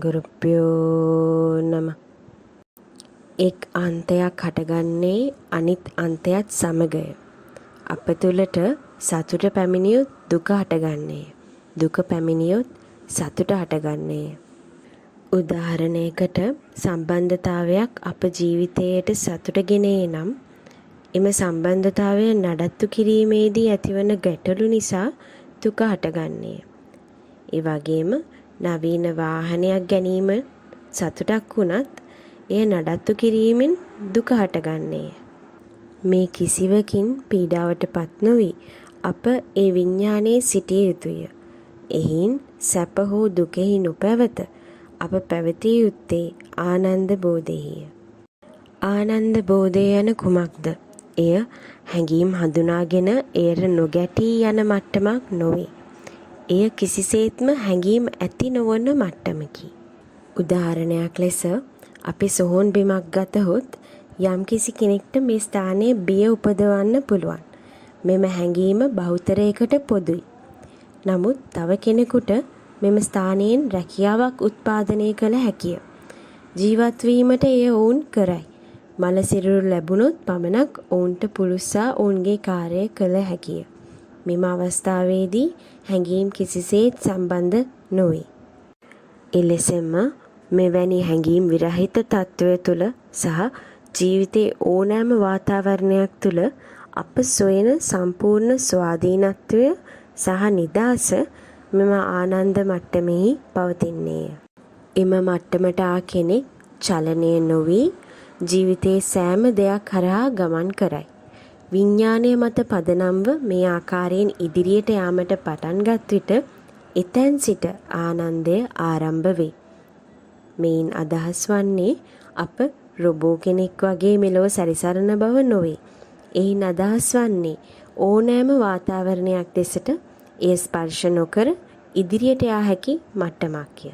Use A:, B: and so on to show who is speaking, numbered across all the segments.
A: ගුරුප්පයෝ නම. එක් අන්තයක් හටගන්නේ අනිත් අන්තයත් සමගය. අප තුළට සතුට පැමිණියොත් දුක හටගන්නේ. දුක පැමිණියොත් සතුට හටගන්නේ. උදාහරණයකට සම්බන්ධතාවයක් අප ජීවිතයට සතුට ගෙනේ නම් එම සම්බන්ධතාවය නඩත්තු කිරීමේදී ඇතිවන ගැටලු නිසා දුක හටගන්නේ. ඒ වගේම නවීන වාහනයක් ගැනීම සතුටක් වුණත් එය නඩත්තු කිරීමෙන් දුක හටගන්නේ. මේ කිසිවකින් පීඩාවට පත් නොවි අප ඒ විඤ්ඤාණයේ සිටිය යුතුය. එහින් සැප හෝ දුකෙහි නොපැවත අප පැවතිය යුත්තේ ආනන්ද බෝධියය. ආනන්ද බෝධය යන කුමක්ද? එය හැඟීම් හඳුනාගෙන එයට නොගැටී යන මට්ටමක් නොවේ. එය කිසිසේත්ම හැඟීම් ඇති නොවන මට්ටමකි. උදාහරණයක් ලෙස අපි සොහොන් බිමක් ගතහොත් යම්කිසි කෙනෙක්ට මේ ස්ථානයේ බිය උපදවන්න පුළුවන්. මෙම හැඟීම බහුතරයකට පොදුයි. නමුත් තව කෙනෙකුට මෙම ස්ථානයෙන් රැකියාවක් උත්පාදනය කළ හැකිය. ජීවත් වීමට එය ඔවුන් කරයි. මල සිරුරු ලැබුණොත් පමණක් ඔවුන්ට පුළුස්සා ඔවුන්ගේ කාර්යය කළ හැකිය. මෙම අවස්ථාවේදී හැඟීම් කිසිසේත් සම්බන්ධ නොවේ. එලෙසම මෙවැනි හැඟීම් විරහිත තත්ත්වය තුළ සහ ජීවිතයේ ඕනෑම වාතාවරණයක් තුළ අප සොයන සම්පූර්ණ ස්වාධීනත්වය සහ නිදහස මෙම ආනන්ද මට්ටමෙහි පවතින්නේය. එම මට්ටමට ආ කෙනෙක් චලනය නොවී ජීවිතයේ සෑම දෙයක් හරහා ගමන් කරයි. විඤ්ඤාණය මත පදනම්ව මේ ආකාරයෙන් ඉදිරියට යාමට පටන්ගත් විට එතැන් සිට ආනන්දය ආරම්භ වේ. මෙයින් අදහස් වන්නේ අප රොබෝ කෙනෙක් වගේ මෙලොව සැරිසරන බව නොවේ. එයින් අදහස් වන්නේ ඕනෑම වාතාවරණයක් දෙසට එය ස්පර්ශ නොකර ඉදිරියට යා හැකි මට්ටමක්ය.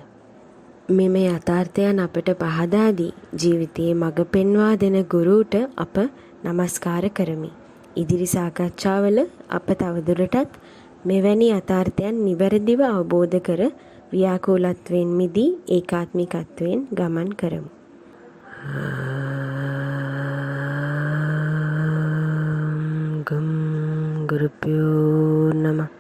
A: මෙම යථාර්ථයන් අපට පහදා දී ජීවිතයේ මඟ පෙන්වා දෙන ගුරුට අප නමස්කාර කරමි. ඉදිරි සාකච්ඡාවල අප තවදුරටත් මෙවැනි යථාර්ථයන් නිවැරදිව අවබෝධ කර ව්‍යාකූලත්වයෙන් මිදී ඒකාත්මිකත්වයෙන් ගමන් කරමු. ගුරුප්පයෝ නමः.